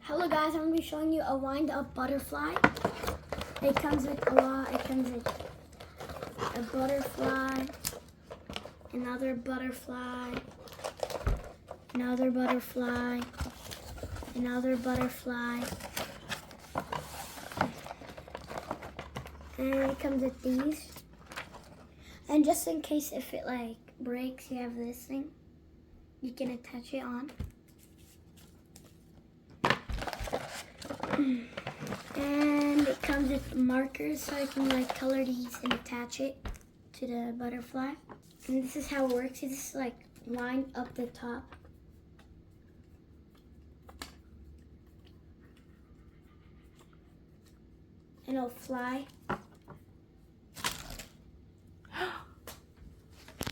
Hello guys, I'm going to be showing you a wind up butterfly. It comes with a lot. It comes with a butterfly, another butterfly, another butterfly, another butterfly. And it comes with these. And just in case if it like breaks, you have this thing. You can attach it on. And it comes with markers so I can like color these and attach it to the butterfly. And this is how it works. You just like line up the top. And it'll fly.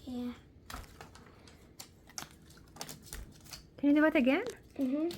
Yeah. Can you do it again? Mm-hmm.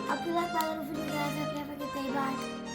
Hope you like my little video, guys. Hope you have a good day. Bye.